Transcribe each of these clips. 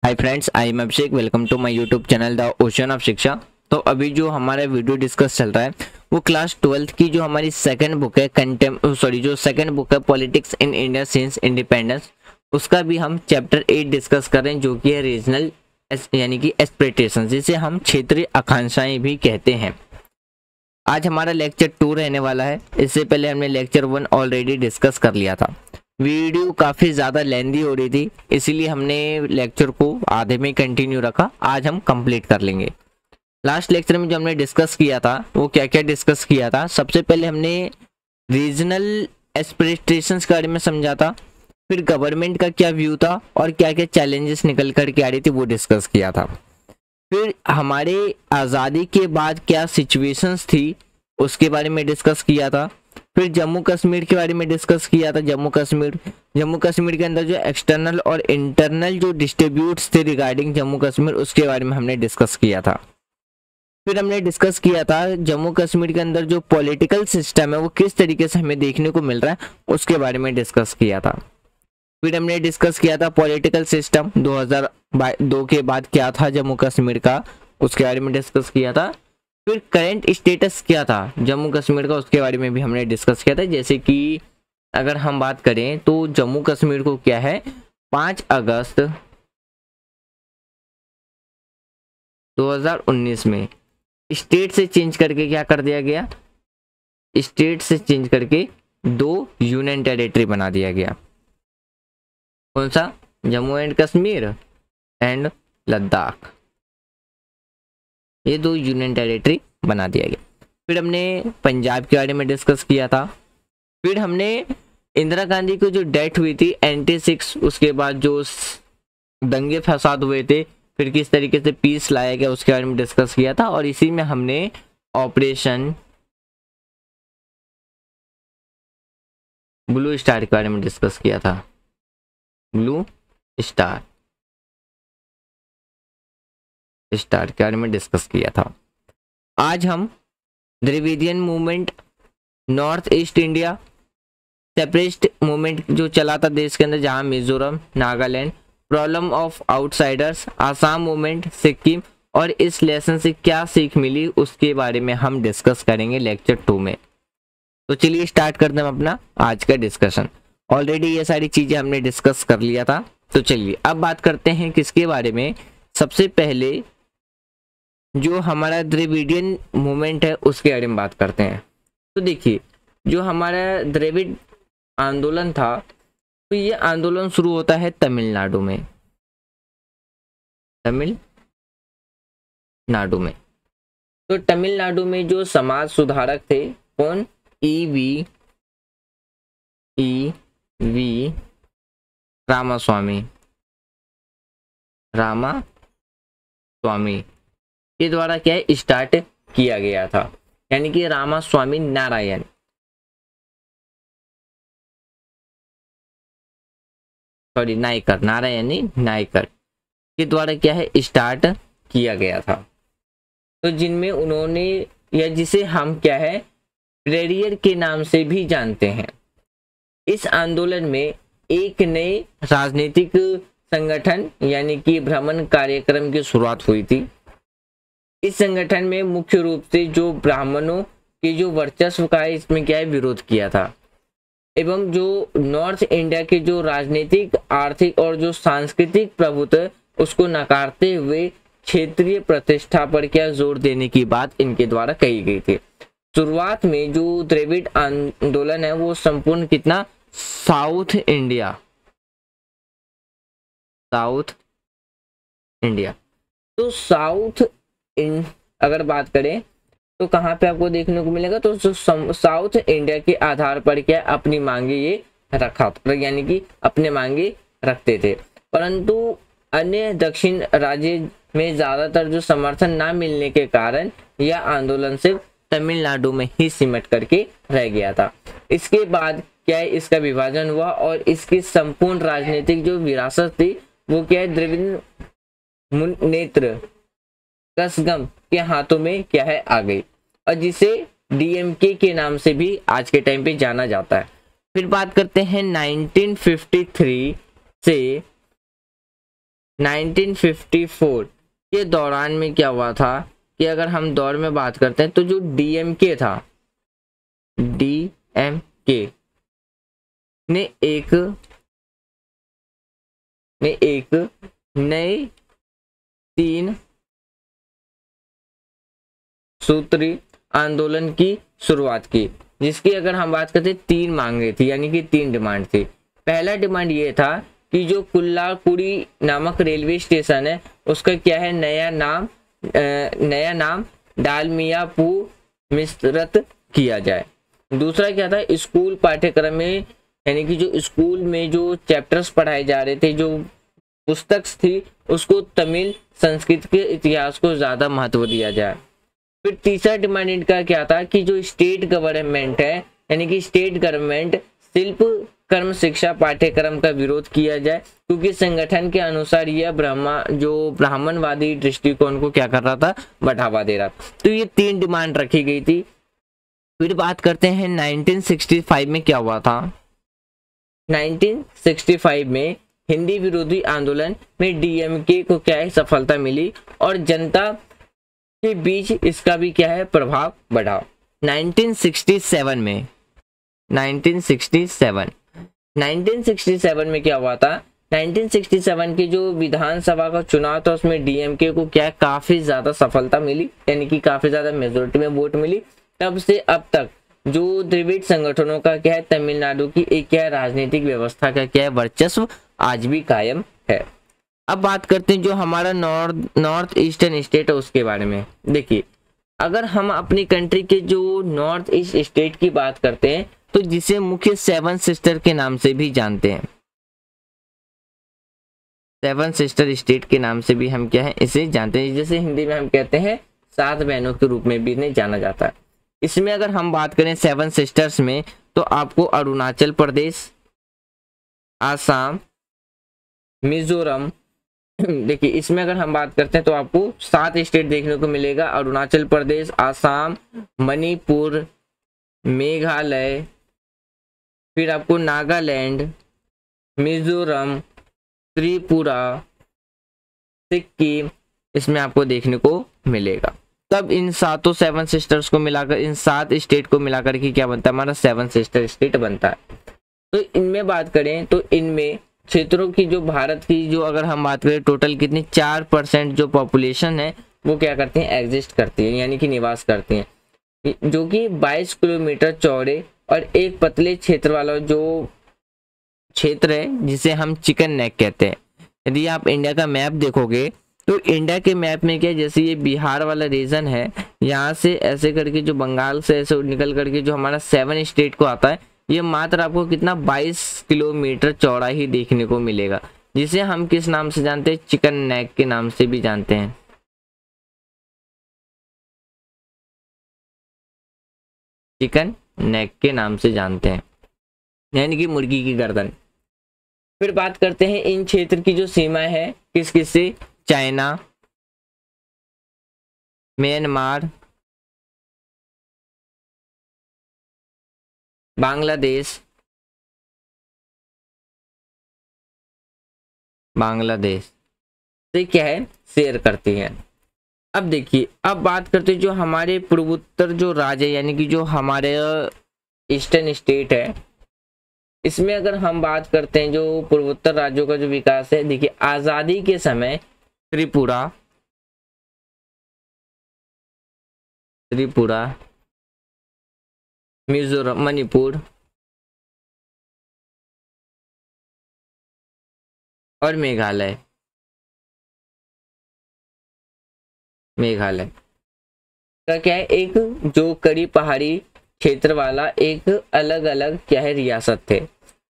Hi friends, I am Abhishek. Welcome to my YouTube channel the ocean of Shiksha. तो अभी जो हमारा वीडियो डिस्कस चल रहा है वो क्लास 12th की जो हमारी सेकंड बुक है जो सेकंड बुक है politics in India since independence, उसका भी हम चैप्टर 8 डिस्कस कर रहे हैं, जो कि है रीजनल यानी कि एस्पिरेशंस, जिसे हम क्षेत्रीय आकांक्षाएं भी कहते हैं। आज हमारा लेक्चर 2 रहने वाला है। इससे पहले हमने लेक्चर 1 ऑलरेडी डिस्कस कर लिया था। वीडियो काफ़ी ज़्यादा लेंदी हो रही थी, इसीलिए हमने लेक्चर को आधे में कंटिन्यू रखा। आज हम कंप्लीट कर लेंगे। लास्ट लेक्चर में जो हमने डिस्कस किया था वो क्या क्या डिस्कस किया था। सबसे पहले हमने रीजनल एस्पिरेशंस के बारे में समझा था, फिर गवर्नमेंट का क्या व्यू था और क्या क्या चैलेंजेस निकल कर के आ रही थी वो डिस्कस किया था। फिर हमारे आज़ादी के बाद क्या सिचुएशंस थी उसके बारे में डिस्कस किया था। फिर जम्मू कश्मीर के बारे में डिस्कस किया था। जम्मू कश्मीर के अंदर जो एक्सटर्नल और इंटरनल जो डिस्ट्रीब्यूट्स थे रिगार्डिंग जम्मू कश्मीर, उसके बारे में हमने डिस्कस किया था। फिर हमने डिस्कस किया था जम्मू कश्मीर के अंदर जो पॉलिटिकल सिस्टम है वो किस तरीके से हमें देखने को मिल रहा है, उसके बारे में डिस्कस किया था। फिर हमने डिस्कस किया था पॉलिटिकल सिस्टम 2002 के बाद क्या था जम्मू कश्मीर का, उसके बारे में डिस्कस किया था। फिर करंट स्टेटस क्या था जम्मू कश्मीर का, उसके बारे में भी हमने डिस्कस किया था। जैसे कि अगर हम बात करें तो जम्मू कश्मीर को क्या है 5 अगस्त 2019 में स्टेट से चेंज करके क्या कर दिया गया, स्टेट से चेंज करके 2 यूनियन टेरिटरी बना दिया गया। कौन सा? जम्मू एंड कश्मीर एंड लद्दाख, ये 2 यूनियन टेरिटरी बना दिया गया। फिर हमने पंजाब के बारे में डिस्कस किया था। फिर हमने इंदिरा गांधी की जो डेथ हुई थी 96, उसके बाद जो दंगे फसाद हुए थे, फिर किस तरीके से पीस लाया गया उसके बारे में डिस्कस किया था। और इसी में हमने ऑपरेशन ब्लू स्टार के बारे में डिस्कस किया था। ब्लू स्टार के बारे में डिस्कस किया था। आज हम Dravidian movement, north east India separatist movement जो चला था देश के अंदर, जहां Mizoram, Nagaland, problem of outsiders, Assam movement, Sikkim, और इस लेसन से क्या सीख मिली उसके बारे में हम डिस्कस करेंगे लेक्चर 2 में। तो चलिए स्टार्ट करते हैं अपना आज का डिस्कशन। ऑलरेडी ये सारी चीजें हमने डिस्कस कर लिया था। तो चलिए अब बात करते हैं किसके बारे में। सबसे पहले जो हमारा द्रविडियन मूवमेंट है उसके बारे में बात करते हैं। तो देखिए, जो हमारा द्रविड़ आंदोलन था, तो ये आंदोलन शुरू होता है तमिलनाडु में। तो तमिलनाडु में जो समाज सुधारक थे, कौन? ई वी रामास्वामी के द्वारा क्या है स्टार्ट किया गया था। यानी कि रामास्वामी नारायण नायकर के द्वारा क्या है स्टार्ट किया गया था। तो जिनमें उन्होंने, या जिसे हम क्या है प्रेरियर के नाम से भी जानते हैं, इस आंदोलन में एक नए राजनीतिक संगठन यानी कि भ्रमण कार्यक्रम की शुरुआत हुई थी। इस संगठन में मुख्य रूप से जो ब्राह्मणों के जो वर्चस्व का है इसमें क्या है विरोध किया था, एवं जो नॉर्थ इंडिया के जो राजनीतिक, आर्थिक और जो सांस्कृतिक प्रभुत्व उसको नकारते हुए क्षेत्रीय प्रतिष्ठा पर क्या जोर देने की बात इनके द्वारा कही गई थी। शुरुआत में जो द्रविड़ आंदोलन है वो संपूर्ण कितना साउथ इंडिया तो अगर बात करें तो कहाँ पे आपको देखने को मिलेगा, तो साउथ इंडिया के आधार पर क्या अपनी मांगे ये रखा, यानी कि अपने मांगे रखते थे। परंतु अन्य दक्षिण राज्य में ज्यादातर जो समर्थन ना मिलने के कारण यह आंदोलन सिर्फ तमिलनाडु में ही सिमट करके रह गया था। इसके बाद क्या है इसका विभाजन हुआ और इसकी संपूर्ण राजनीतिक जो विरासत थी वो क्या है द्रविड़ मुनेत्र कसगम के हाथों में क्या है आ गई, और जिसे डीएमके के नाम से भी आज के टाइम पे जाना जाता है। फिर बात करते हैं 1953 से 1954 के दौरान में क्या हुआ था कि अगर हम दौर में बात करते हैं तो जो डीएमके था, डीएमके ने एक नए 3 सूत्री आंदोलन की शुरुआत की, जिसकी अगर हम बात करते 3 मांगे थी, यानी कि 3 डिमांड थी। पहला डिमांड ये था कि जो कुल्लाकुड़ी नामक रेलवे स्टेशन है उसका क्या है, नया नाम डालमियापुर मिश्रित किया जाए। दूसरा क्या था, स्कूल पाठ्यक्रम में, यानी कि जो स्कूल में जो चैप्टर्स पढ़ाए जा रहे थे, जो पुस्तक थी, उसको तमिल संस्कृत के इतिहास को ज्यादा महत्व दिया जाए। फिर तीसरा डिमांड इनका क्या था कि जो स्टेट गवर्नमेंट है, यानी कि स्टेट गवर्नमेंट शिल्प कर्म शिक्षा पाठ्यक्रम का विरोध किया जाए, क्योंकि संगठन के अनुसार यह ब्राह्मणवादी दृष्टिकोण को क्या कर रहा था, बढ़ावा दे रहा था। तो ये 3 डिमांड रखी गई थी। फिर बात करते हैं 1965 में क्या हुआ था। 1965 में हिंदी विरोधी आंदोलन में डीएमके को क्या है, सफलता मिली और जनता के बीच इसका भी क्या है, प्रभाव बढ़ा। 1967 में क्या हुआ था, 1967 की जो विधानसभा का चुनाव था उसमें डीएमके को क्या है, काफी ज्यादा सफलता मिली, यानी कि काफी ज्यादा मेजोरिटी में वोट मिली। तब से अब तक जो द्रविड़ संगठनों का क्या है, तमिलनाडु की एक क्या है, राजनीतिक व्यवस्था का क्या है, वर्चस्व आज भी कायम है। अब बात करते हैं जो हमारा नॉर्थ ईस्टर्न स्टेट है उसके बारे में। देखिए, अगर हम अपनी कंट्री के जो नॉर्थ ईस्ट स्टेट की बात करते हैं तो जिसे मुख्य 7 सिस्टर के नाम से भी जानते हैं, 7 सिस्टर स्टेट के नाम से भी हम क्या है, इसे जानते हैं, जैसे हिंदी में हम कहते हैं 7 बहनों के रूप में भी इन्हें जाना जाता है। इसमें अगर हम बात करें 7 सिस्टर्स में तो आपको अरुणाचल प्रदेश, आसाम, मिजोरम, देखिए इसमें अगर हम बात करते हैं तो आपको 7 स्टेट देखने को मिलेगा, अरुणाचल प्रदेश, आसाम, मणिपुर, मेघालय, फिर आपको नागालैंड, मिजोरम, त्रिपुरा, सिक्किम, इसमें आपको देखने को मिलेगा। तब इन 7 सिस्टर्स को मिलाकर, इन 7 स्टेट को मिलाकर के क्या बनता है, हमारा 7 सिस्टर स्टेट बनता है। तो इनमें बात करें तो इनमें क्षेत्रों की जो भारत की जो अगर हम बात करें टोटल कितनी 4% जो पॉपुलेशन है वो क्या करती है, एग्जिस्ट करती है, यानी कि निवास करती है, जो कि 22 किलोमीटर चौड़े और एक पतले क्षेत्र वाला जो क्षेत्र है जिसे हम चिकन नेक कहते हैं। यदि आप इंडिया का मैप देखोगे तो इंडिया के मैप में क्या, जैसे ये बिहार वाला रीजन है, यहाँ से ऐसे करके जो बंगाल से ऐसे निकल करके जो हमारा 7 स्टेट को आता है, ये मात्र आपको कितना 22 किलोमीटर चौड़ा ही देखने को मिलेगा, जिसे हम किस नाम से जानते हैं, चिकन नेक के नाम से भी जानते हैं। चिकन नेक के नाम से जानते हैं, यानी कि मुर्गी की गर्दन। फिर बात करते हैं इन क्षेत्र की जो सीमा है किस किस से, चाइना, म्यांमार, बांग्लादेश से क्या है, शेयर करती है। अब देखिए, अब बात करते हैं जो हमारे पूर्वोत्तर जो राज्य यानी कि जो हमारे ईस्टर्न स्टेट है, इसमें अगर हम बात करते हैं जो पूर्वोत्तर राज्यों का जो विकास है, देखिए आजादी के समय त्रिपुरा, मिजोरम, मणिपुर और मेघालय का क्या है, एक जो कड़ी पहाड़ी क्षेत्र वाला एक अलग अलग क्या है, रियासत थे।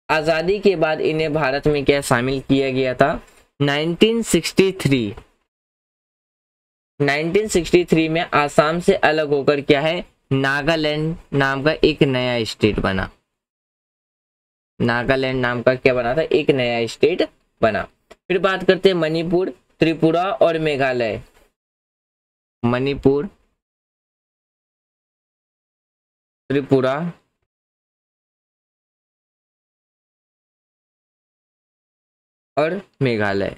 आजादी के बाद इन्हें भारत में क्या शामिल किया गया था। 1963 में आसाम से अलग होकर क्या है, नागालैंड नाम का एक नया स्टेट बना। नागालैंड नाम का क्या बना था, एक नया स्टेट बना। फिर बात करते हैं मणिपुर, त्रिपुरा और मेघालय। मणिपुर, त्रिपुरा और मेघालय,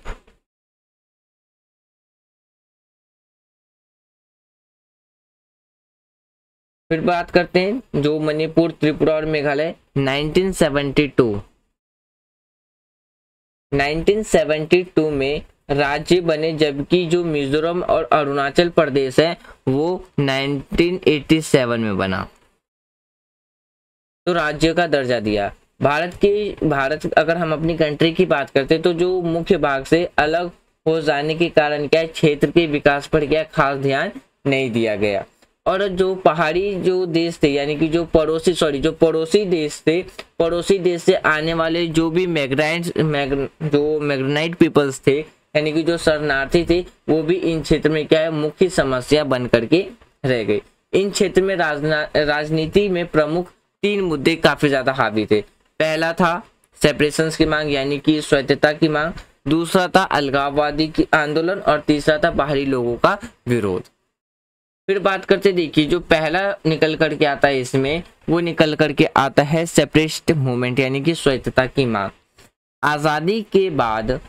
फिर बात करते हैं जो मणिपुर, त्रिपुरा और मेघालय 1972 में राज्य बने, जबकि जो मिजोरम और अरुणाचल प्रदेश है वो 1987 में बना, तो राज्य का दर्जा दिया। भारत अगर हम अपनी कंट्री की बात करते हैं तो जो मुख्य भाग से अलग हो जाने के कारण क्या है, क्षेत्र के विकास पर क्या खास ध्यान नहीं दिया गया। और जो पहाड़ी जो देश थे यानी कि जो पड़ोसी देश से आने वाले जो भी मैग्नाइट पीपल्स थे यानी कि जो शरणार्थी थे, वो भी इन क्षेत्र में क्या है मुख्य समस्या बन करके रह गई। इन क्षेत्र में राजनीति में प्रमुख 3 मुद्दे काफी ज्यादा हावी थे। पहला था सेपरेशन की मांग यानी कि स्वायत्तता की मांग, दूसरा था अलगाववादी की आंदोलन और तीसरा था बाहरी लोगों का विरोध। फिर बात करते देखिए जो पहला निकल करके आता है इसमें, वो निकल करके आता है सेपरेटिस्ट मूवमेंट यानी कि स्वायत्तता की मांग। आजादी के बाद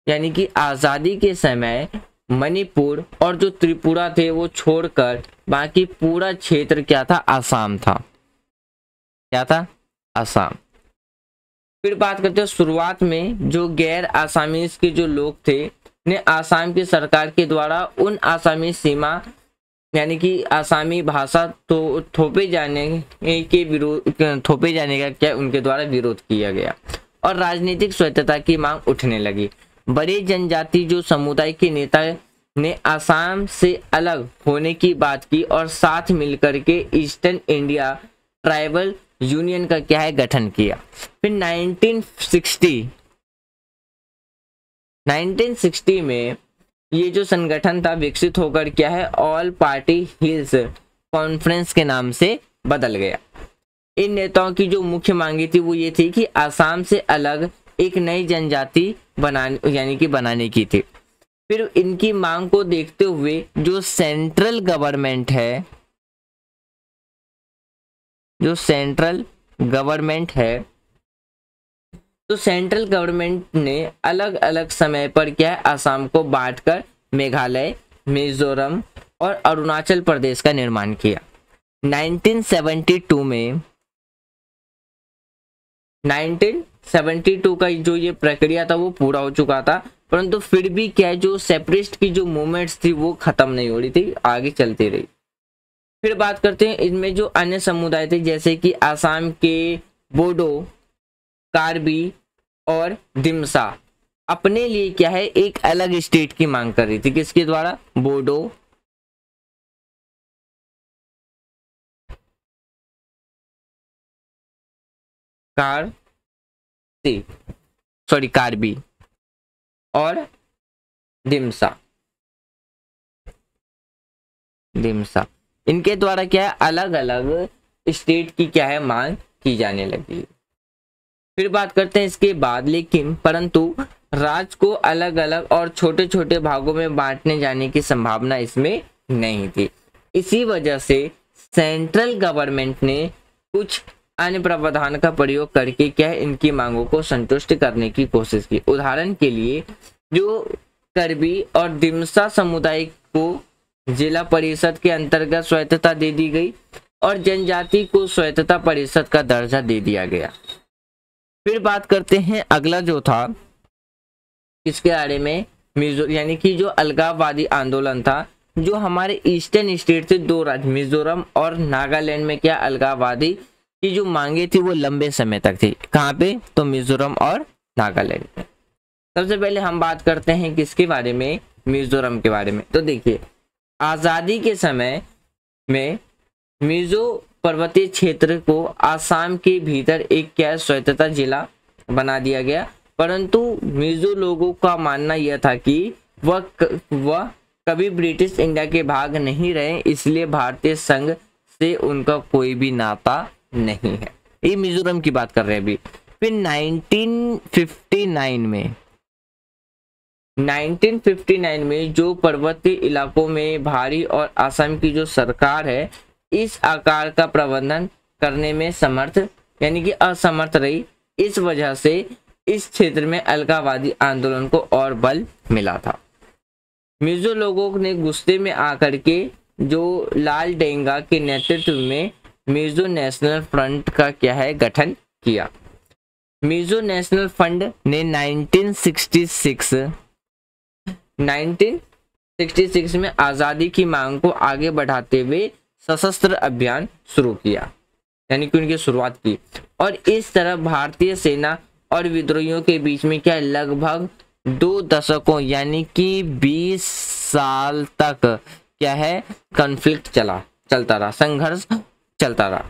यानी कि आजादी के समय मणिपुर और जो त्रिपुरा थे वो छोड़कर बाकी पूरा क्षेत्र क्या था, आसाम था। क्या था, आसाम। फिर बात करते हैं शुरुआत में जो गैर आसामीज के जो लोग थे ने आसाम की सरकार के द्वारा उन आसामी सीमा यानी कि आसामी भाषा तो थोपे जाने का क्या उनके द्वारा विरोध किया गया और राजनीतिक स्वायत्तता की मांग उठने लगी। बड़े जनजाति जो समुदाय के नेता ने आसाम से अलग होने की बात की और साथ मिलकर के ईस्टर्न इंडिया ट्राइबल यूनियन का क्या है गठन किया। फिर 1960 में ये जो संगठन था विकसित होकर क्या है ऑल पार्टी हिल्स कॉन्फ्रेंस के नाम से बदल गया। इन नेताओं की जो मुख्य मांगी थी वो ये थी कि आसाम से अलग एक नई जनजाति बनाने की थी। फिर इनकी मांग को देखते हुए जो सेंट्रल गवर्नमेंट है तो सेंट्रल गवर्नमेंट ने अलग अलग समय पर क्या है आसाम को बांटकर मेघालय, मिजोरम और अरुणाचल प्रदेश का निर्माण किया। 1972 का जो ये प्रक्रिया था वो पूरा हो चुका था, परंतु फिर भी क्या जो सेपरेटिस्ट की जो मूवमेंट्स थी वो खत्म नहीं हो रही थी, आगे चलती रही। फिर बात करते हैं इनमें जो अन्य समुदाय थे जैसे कि आसाम के बोडो, कार्बी और दिमसा अपने लिए क्या है एक अलग स्टेट की मांग कर रही थी। किसके द्वारा, बोडो, कार्बी और दिमसा इनके द्वारा क्या है अलग अलग स्टेट की क्या है मांग की जाने लगी। फिर बात करते हैं इसके बाद परंतु राज्य को अलग अलग और छोटे छोटे भागों में बांटने जाने की संभावना इसमें नहीं थी। इसी वजह से सेंट्रल गवर्नमेंट ने कुछ अन्य प्रावधान का प्रयोग करके क्या है इनकी मांगों को संतुष्ट करने की कोशिश की। उदाहरण के लिए जो कार्बी और दिमसा समुदाय को जिला परिषद के अंतर्गत स्वायत्तता दे दी गई और जनजाति को स्वायत्तता परिषद का दर्जा दे दिया गया। फिर बात करते हैं अगला जो था इसके बारे में यानी कि जो अलगाववादी आंदोलन था जो हमारे ईस्टर्न स्टेट से 2 राज्य मिजोरम और नागालैंड में क्या अलगाववादी की जो मांगे थी वो लंबे समय तक थी। कहाँ पे, तो मिजोरम और नागालैंड में। सबसे पहले हम बात करते हैं किसके बारे में, मिजोरम के बारे में। तो देखिए आजादी के समय में मिजो पर्वतीय क्षेत्र को आसाम के भीतर एक क्या स्वायत्तता जिला बना दिया गया, परंतु मिजो लोगों का मानना यह था कि वह कभी ब्रिटिश इंडिया के भाग नहीं रहे, इसलिए भारतीय संघ से उनका कोई भी नाता नहीं है। ये मिजोरम की बात कर रहे हैं अभी। फिर 1959 में जो पर्वतीय इलाकों में भारी और असम की जो सरकार है इस आकार का प्रबंधन करने में समर्थ यानी कि असमर्थ रही। इस वजह से इस क्षेत्र में अलगाववादी आंदोलन को और बल मिला था। मिजो लोगों ने गुस्से में आकर के जो लाल डेंगा के नेतृत्व में मिजो नेशनल फ्रंट का क्या है गठन किया। मिजो नेशनल फ्रंट ने 1966 में आज़ादी की मांग को आगे बढ़ाते हुए सशस्त्र अभियान शुरू किया, यानी कि उनकी शुरुआत की। और इस तरह भारतीय सेना और विद्रोहियों के बीच में क्या लगभग 2 दशकों यानी कि 20 साल तक क्या है कॉन्फ्लिक्ट चलता रहा, संघर्ष चलता रहा।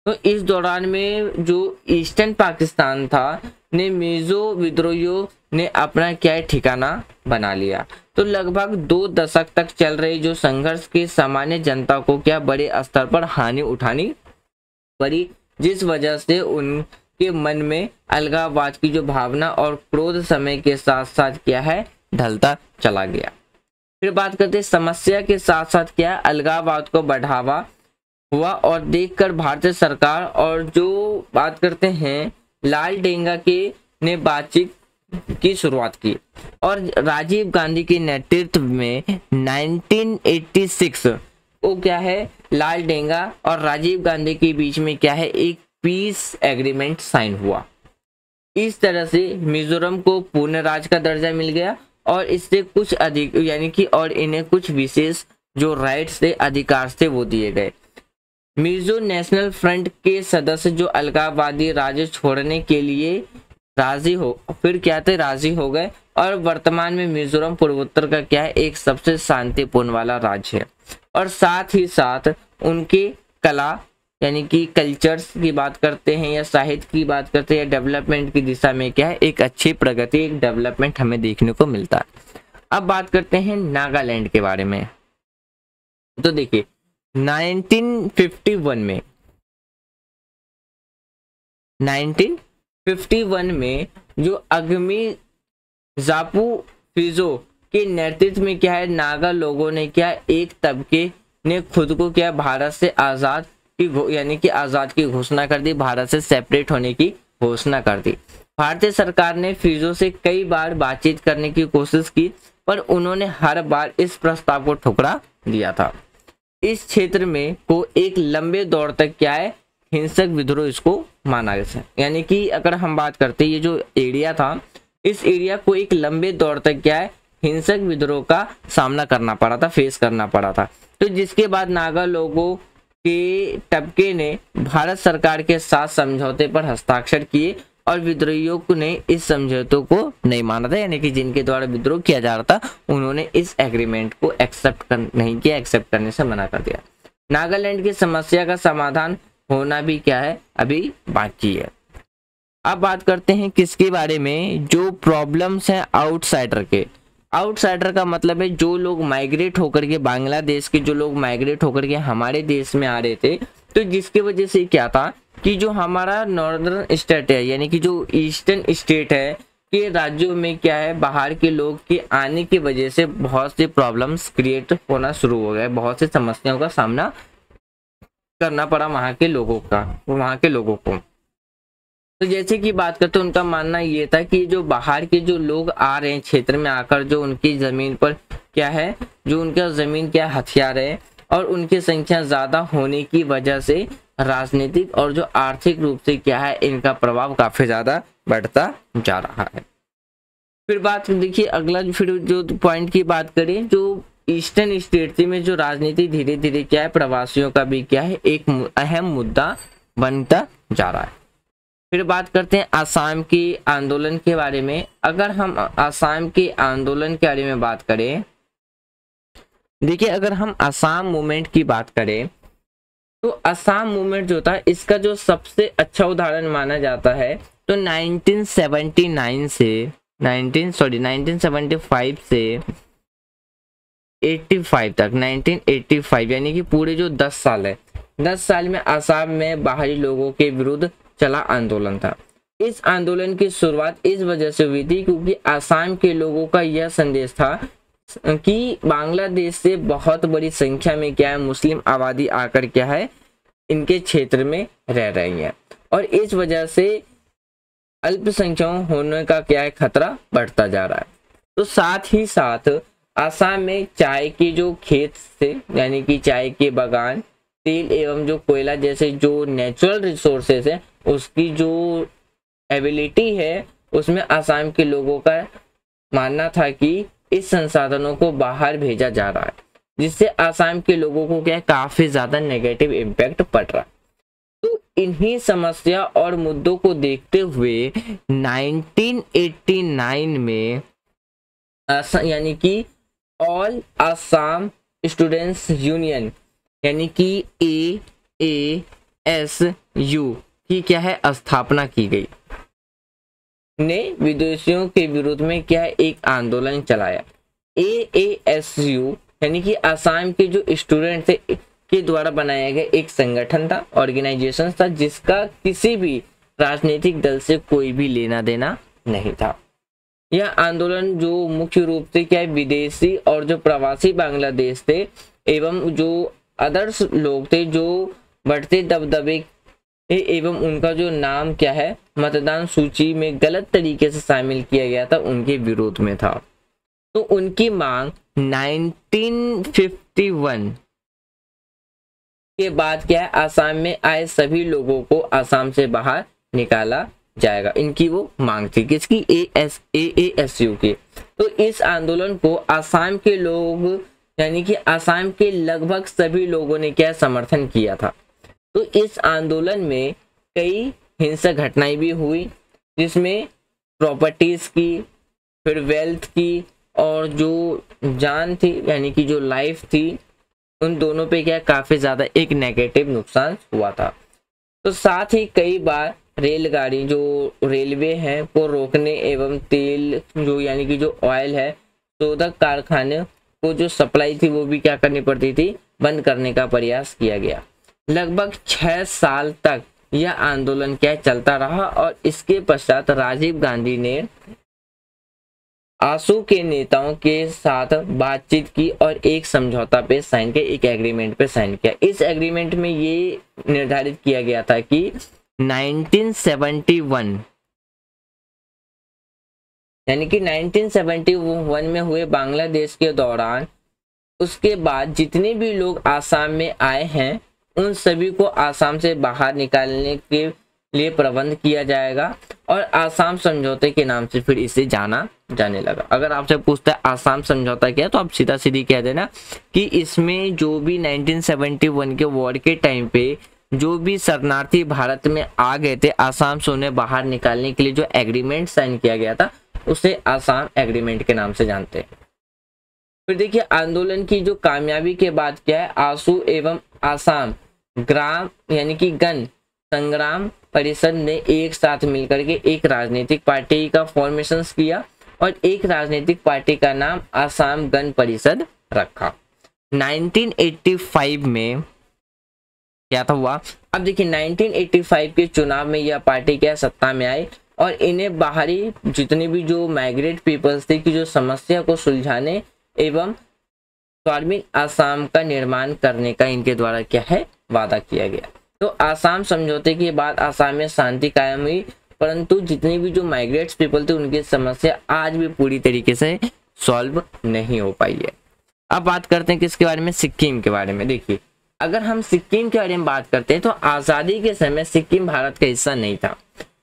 तो इस दौरान में जो ईस्टर्न पाकिस्तान था ने मिजो विद्रोहियों ने अपना क्या ठिकाना बना लिया। तो लगभग 2 दशक तक चल रहे जो संघर्ष के सामान्य जनता को क्या बड़े स्तर पर हानि उठानी पड़ी, जिस वजह से उनके मन में अलगाववाद की जो भावना और क्रोध समय के साथ साथ क्या है ढलता चला गया। फिर बात करते हैं समस्या के साथ साथ क्या अलगाववाद को बढ़ावा हुआ और देखकर भारतीय सरकार और जो बात करते हैं लाल डेंगा के ने बातचीत की शुरुआत की और राजीव गांधी के नेतृत्व में 1986 वो क्या है लाल डेंगा और राजीव गांधी के बीच में क्या है एक पीस एग्रीमेंट साइन हुआ। इस तरह से मिजोरम को पूर्ण राज्य का दर्जा मिल गया और इससे कुछ अधिक यानी कि और इन्हें कुछ विशेष जो राइट्स थे अधिकार थे वो दिए गए। मिजो नेशनल फ्रंट के सदस्य जो अलगाववादी राज्य छोड़ने के लिए राजी हो गए और वर्तमान में मिजोरम पूर्वोत्तर का क्या है एक सबसे शांतिपूर्ण वाला राज्य है। और साथ ही साथ उनके कला यानी कि कल्चर्स की बात करते हैं या साहित्य की बात करते हैं या डेवलपमेंट की दिशा में क्या है एक अच्छी प्रगति एक डेवलपमेंट हमें देखने को मिलता है। अब बात करते हैं नागालैंड के बारे में। तो देखिए 1951 में जो अगमी जापू फिजो के नेतृत्व में क्या है नागा लोगों ने क्या एक तबके ने खुद को क्या भारत से आजाद की यानी कि आजाद की घोषणा कर दी, भारत से सेपरेट होने की घोषणा कर दी। भारतीय सरकार ने फिजो से कई बार बातचीत करने की कोशिश की पर उन्होंने हर बार इस प्रस्ताव को ठुकरा दिया था। इस क्षेत्र में को एक लंबे दौर तक क्या है हिंसक विद्रोह इसको माना गया, यानी कि अगर हम बात करते ये जो एरिया था इस एरिया को एक लंबे दौर तक क्या है हिंसक विद्रोह का सामना करना पड़ा था, फेस करना पड़ा था। तो जिसके बाद नागा लोगों के तबके ने भारत सरकार के साथ समझौते पर हस्ताक्षर किए और विद्रोहियों ने इस समझौते को नहीं माना था, यानी कि जिनके द्वारा विद्रोह किया जा रहा था उन्होंने इस एग्रीमेंट को एक्सेप्ट नहीं किया, एक्सेप्ट करने से मना कर दिया। नागालैंड की समस्या का समाधान होना भी क्या है अभी बाकी है। अब बात करते हैं किसके बारे में, जो प्रॉब्लम्स हैं आउटसाइडर के। आउटसाइडर का मतलब है जो लोग माइग्रेट होकर के बांग्लादेश के जो लोग माइग्रेट होकर के हमारे देश में आ रहे थे, तो जिसकी वजह से क्या था कि जो हमारा नॉर्दर्न स्टेट है यानी कि जो ईस्टर्न स्टेट है के राज्यों में क्या है बाहर के लोग के आने की वजह से बहुत से प्रॉब्लम्स क्रिएट होना शुरू हो गए, बहुत से समस्याओं का सामना करना पड़ा वहाँ के लोगों को। तो जैसे कि बात करते उनका मानना ये था कि जो बाहर के जो लोग आ रहे हैं क्षेत्र में आकर जो उनकी जमीन पर क्या है जो उनका जमीन क्या हथियार है और उनकी संख्या ज्यादा होने की वजह से राजनीतिक और जो आर्थिक रूप से क्या है इनका प्रभाव काफी ज्यादा बढ़ता जा रहा है। फिर बात देखिए अगला फिर जो पॉइंट की बात करें जो ईस्टर्न स्टेट में जो राजनीति धीरे धीरे क्या है प्रवासियों का भी क्या है एक अहम मुद्दा बनता जा रहा है। फिर बात करते हैं आसाम के आंदोलन के बारे में। अगर हम आसाम के आंदोलन के बारे में बात करें, देखिए अगर हम आसाम मूवमेंट की बात करें तो आसाम मूवमेंट जो था इसका जो सबसे अच्छा उदाहरण माना जाता है तो 1975 से 85 तक 1985 यानी कि पूरे जो 10 साल है 10 साल में आसाम में बाहरी लोगों के विरुद्ध चला आंदोलन था। इस आंदोलन की शुरुआत इस वजह से हुई थी क्योंकि आसाम के लोगों का यह संदेश था कि बांग्लादेश से बहुत बड़ी संख्या में क्या है मुस्लिम आबादी आकर क्या है इनके क्षेत्र में रह रही है और इस वजह से अल्पसंख्यक होने का क्या है खतरा बढ़ता जा रहा है। तो साथ ही साथ आसाम में चाय के जो खेत थे यानी कि चाय के बागान, तेल एवं जो कोयला जैसे जो नेचुरल रिसोर्सेज है उसकी जो एबिलिटी है, उसमें आसाम के लोगों का मानना था कि इस संसाधनों को बाहर भेजा जा रहा है, जिससे आसाम के लोगों को क्या काफी ज्यादा नेगेटिव इम्पैक्ट पड़ रहा है। तो इन्हीं समस्या और मुद्दों को देखते हुए 1989 में यानी कि ऑल आसाम स्टूडेंट्स यूनियन यानी कि AASU की क्या है स्थापना की गई, ने विदेशियों के विरोध में क्या है एक आंदोलन चलाया। AASU यानी कि आसाम के जो स्टूडेंट थे के द्वारा बनाया गया एक संगठन था, ऑर्गेनाइजेशन था, जिसका किसी भी राजनीतिक दल से कोई भी लेना देना नहीं था। यह आंदोलन जो मुख्य रूप से क्या है विदेशी और जो प्रवासी बांग्लादेश थे एवं जो अदर्स लोग थे जो बढ़ते दबदबे एवं उनका जो नाम क्या है मतदान सूची में गलत तरीके से शामिल किया गया था, उनके विरोध में था। तो उनकी मांग 1951 के बाद क्या है आसाम में आए सभी लोगों को आसाम से बाहर निकाला जाएगा, इनकी वो मांग थी। किसकी? AASU की। तो इस आंदोलन को आसाम के लोग यानी कि आसाम के लगभग सभी लोगों ने क्या समर्थन किया था। तो इस आंदोलन में कई हिंसक घटनाएं भी हुई, जिसमें प्रॉपर्टीज की, फिर वेल्थ की और जो जान थी यानी कि जो लाइफ थी, उन दोनों पे क्या काफी ज्यादा एक नेगेटिव नुकसान हुआ था। तो साथ ही कई बार रेलगाड़ी जो रेलवे है को रोकने एवं तेल जो यानी कि जो ऑयल है शोधक कारखाने को जो सप्लाई थी वो भी क्या करनी पड़ती थी, बंद करने का प्रयास किया गया। लगभग 6 साल तक यह आंदोलन क्या चलता रहा और इसके पश्चात राजीव गांधी ने आसू के नेताओं के साथ बातचीत की और एक समझौता पे साइन किया, एक एग्रीमेंट पे साइन किया। इस एग्रीमेंट में ये निर्धारित किया गया था कि 1971 यानी कि 1971 में हुए बांग्लादेश के दौरान उसके बाद जितने भी लोग आसाम में आए हैं उन सभी को आसाम से बाहर निकालने के लिए प्रबंध किया जाएगा और आसाम समझौते के नाम से फिर इसे जाना जाने लगा। अगर आपसे पूछता है आसाम समझौता क्या है तो आप सीधा सीधी कह देना कि इसमें जो भी 1971 के वॉर के टाइम पे जो भी शरणार्थी भारत में आ गए थे आसाम से उन्हें बाहर निकालने के लिए जो एग्रीमेंट साइन किया गया था उसे आसाम एग्रीमेंट के नाम से जानते हैं। फिर देखिए आंदोलन की जो कामयाबी के बाद क्या है आसू एवं आसाम ग्राम यानी कि गण संग्राम परिषद ने एक साथ मिलकर के एक राजनीतिक पार्टी का फॉर्मेशन किया और एक राजनीतिक पार्टी का नाम आसाम गण परिषद रखा। 1985 में क्या था हुआ, अब देखिए 1985 के चुनाव में यह पार्टी क्या सत्ता में आई और इन्हें बाहरी जितने भी जो माइग्रेट पीपल्स थे कि जो समस्या को सुलझाने एवं स्वाभिमान आसाम का निर्माण करने का इनके द्वारा क्या है वादा किया गया। तो आसाम समझौते के बाद आसाम में शांति कायम हुई, परंतु जितने भी जो माइग्रेट्स पीपल थे उनकी समस्या आज भी पूरी तरीके से सॉल्व नहीं हो पाई है। अब बात करते हैं किसके बारे में, सिक्किम के बारे में। देखिए अगर हम सिक्किम के बारे में बात करते हैं तो आजादी के समय सिक्किम भारत का हिस्सा नहीं था,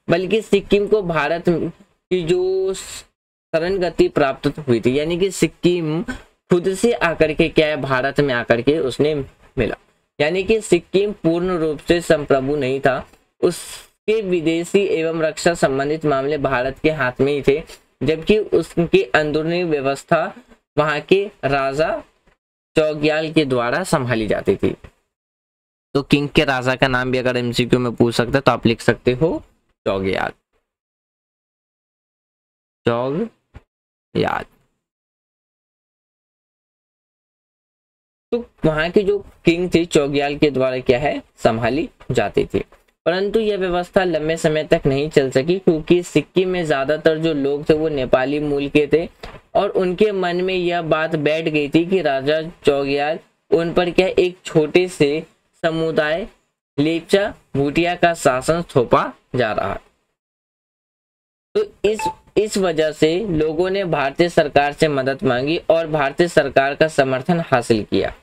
बल्कि सिक्किम को भारत की जो शरणगति प्राप्त हुई थी, यानी कि सिक्किम खुद से आकर के क्या है भारत में आकर के उसने मिला, यानी कि सिक्किम पूर्ण रूप से संप्रभु नहीं था, उसके विदेशी एवं रक्षा संबंधित मामले भारत के हाथ में ही थे, जबकि उसकी अंदरूनी व्यवस्था वहां के राजा चौग्याल के द्वारा संभाली जाती थी। तो किंग के राजा का नाम भी अगर एमसीक्यू में पूछ सकते तो आप लिख सकते हो चौग्याल। चौग्याल तो वहां की जो किंग थी चौग्याल के द्वारा क्या है संभाली जाती थी, परंतु यह व्यवस्था लंबे समय तक नहीं चल सकी क्योंकि सिक्किम में ज्यादातर जो लोग थे वो नेपाली मूल के थे और उनके मन में यह बात बैठ गई थी कि राजा चौग्याल उन पर क्या एक छोटे से समुदाय लेप्चा भूटिया का शासन थोपा जा रहा है। तो इस इस वजह से लोगों ने भारतीय सरकार से मदद मांगी और भारतीय सरकार का समर्थन हासिल किया।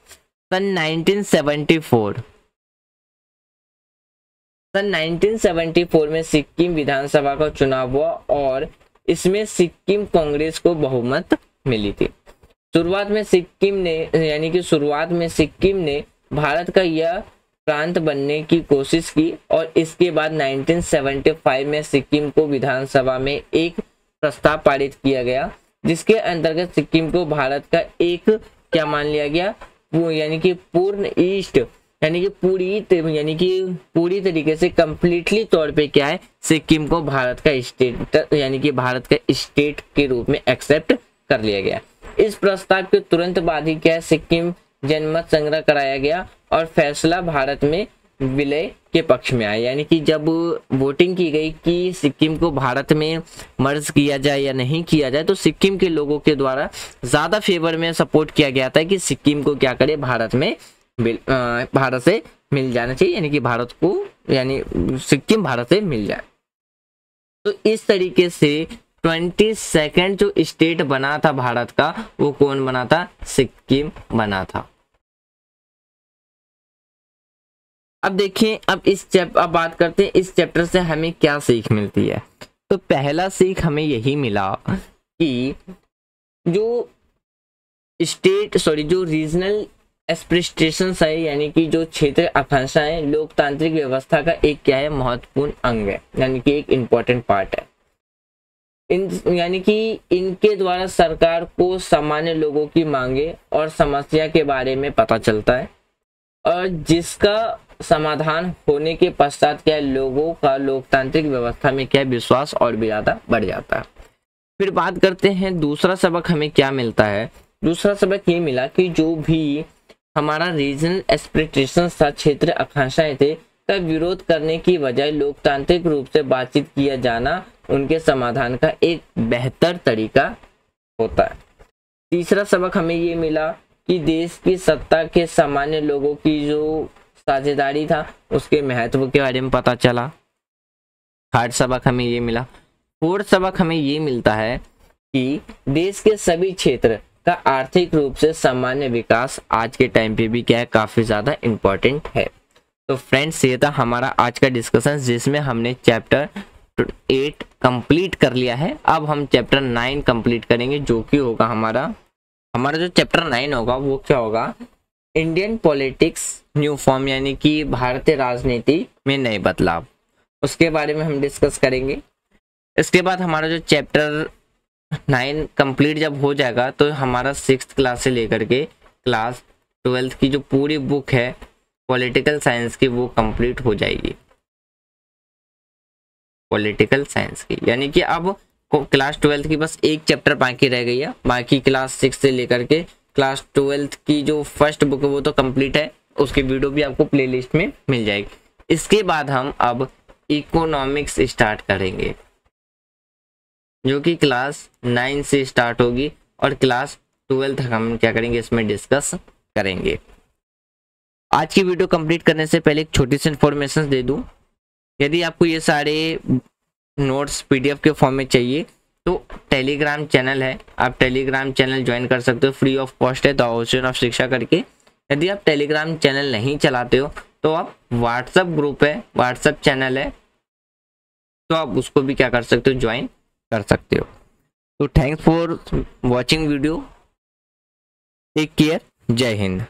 सन 1974 में सिक्किम विधानसभा का चुनाव हुआ और इसमें सिक्किम कांग्रेस को बहुमत मिली थी। शुरुआत में सिक्किम ने भारत का यह प्रांत बनने की कोशिश की और इसके बाद 1975 में सिक्किम को विधानसभा में एक प्रस्ताव पारित किया गया, जिसके अंतर्गत सिक्किम को भारत का एक क्या मान लिया गया, यानी कि पूर्ण ईस्ट यानी कि पूरी तरीके से कंप्लीटली तौर पे क्या है, सिक्किम को भारत का स्टेट यानी कि भारत का स्टेट के रूप में एक्सेप्ट कर लिया गया। इस प्रस्ताव के तुरंत बाद ही क्या है, सिक्किम जनमत संग्रह कराया गया और फैसला भारत में विलय के पक्ष में आया। यानी कि जब वोटिंग की गई कि सिक्किम को भारत में मर्ज किया जाए या नहीं किया जाए, तो सिक्किम के लोगों के द्वारा ज्यादा फेवर में सपोर्ट किया गया था कि सिक्किम को क्या करे, भारत से मिल जाना चाहिए, यानी कि सिक्किम भारत से मिल जाए। तो इस तरीके से 22nd जो स्टेट बना था भारत का, वो कौन बना था, सिक्किम बना था। अब देखिए, अब बात करते हैं इस चैप्टर से हमें क्या सीख मिलती है। तो पहला सीख हमें यही मिला कि जो रीजनल एस्पिरेशंस है, यानी कि जो क्षेत्रीय आकांक्षाएं लोकतांत्रिक व्यवस्था का एक क्या है, महत्वपूर्ण अंग है, यानी कि एक इम्पोर्टेंट पार्ट है। यानी कि इनके द्वारा सरकार को सामान्य लोगों की मांगे और समस्या के बारे में पता चलता है और जिसका समाधान होने के पश्चात क्या है, लोगों का लोकतांत्रिक व्यवस्था में क्या विश्वास और भी ज्यादा बढ़ जाता है। फिर बात करते हैं दूसरा सबक हमें क्या मिलता है। दूसरा सबक ये मिला कि जो भी हमारा रीजनल एस्पिरेशंस था, क्षेत्रीय आकांक्षाएं थे, का विरोध करने की बजाय लोकतांत्रिक रूप से बातचीत किया जाना उनके समाधान का एक बेहतर तरीका होता है। तीसरा सबक हमें ये मिला कि देश की सत्ता के सामान्य लोगों की जो साझेदारी था, उसके महत्व के बारे में पता चला। थर्ड सबक हमें ये मिला। फोर्थ सबक हमें ये मिलता है कि देश के सभी क्षेत्र का आर्थिक रूप से सामान्य विकास आज के टाइम पे भी क्या है, काफी ज्यादा इम्पोर्टेंट है। तो फ्रेंड्स, ये था हमारा आज का डिस्कशन, जिसमें हमने चैप्टर 8 कंप्लीट कर लिया है। अब हम चैप्टर 9 कंप्लीट करेंगे, जो कि होगा हमारा जो चैप्टर 9 होगा वो क्या होगा, इंडियन पॉलिटिक्स न्यू फॉर्म, यानी कि भारतीय राजनीति में नए बदलाव, उसके बारे में हम डिस्कस करेंगे। इसके बाद हमारा जो चैप्टर 9 कंप्लीट जब हो जाएगा, तो हमारा 6th क्लास से लेकर के क्लास 12th की जो पूरी बुक है पॉलिटिकल साइंस की, वो कंप्लीट हो जाएगी, पॉलिटिकल साइंस की। यानी कि अब क्लास 12th की बस एक चैप्टर बाकी रह गई है, बाकी क्लास 6 से लेकर के क्लास 12th की जो फर्स्ट बुक है वो तो कंप्लीट है, उसकी वीडियो भी आपको प्लेलिस्ट में मिल जाएगी। इसके बाद हम अब इकोनॉमिक्स स्टार्ट करेंगे, जो कि क्लास 9 से स्टार्ट होगी और क्लास 12 तक हम क्या करेंगे, इसमें डिस्कस करेंगे। आज की वीडियो कंप्लीट करने से पहले एक छोटी सी इन्फॉर्मेशन दे दूं, यदि आपको ये सारे नोट्स PDF के फॉर्म में चाहिए तो टेलीग्राम चैनल है, आप टेलीग्राम चैनल ज्वाइन कर सकते हो, फ्री ऑफ कॉस्ट है, द ओशन ऑफ शिक्षा करके। यदि आप टेलीग्राम चैनल नहीं चलाते हो तो आप व्हाट्सएप ग्रुप है, व्हाट्सएप चैनल है, तो आप उसको भी क्या कर सकते हो, ज्वाइन कर सकते हो। तो thanks for watching video, take care, जय हिंद।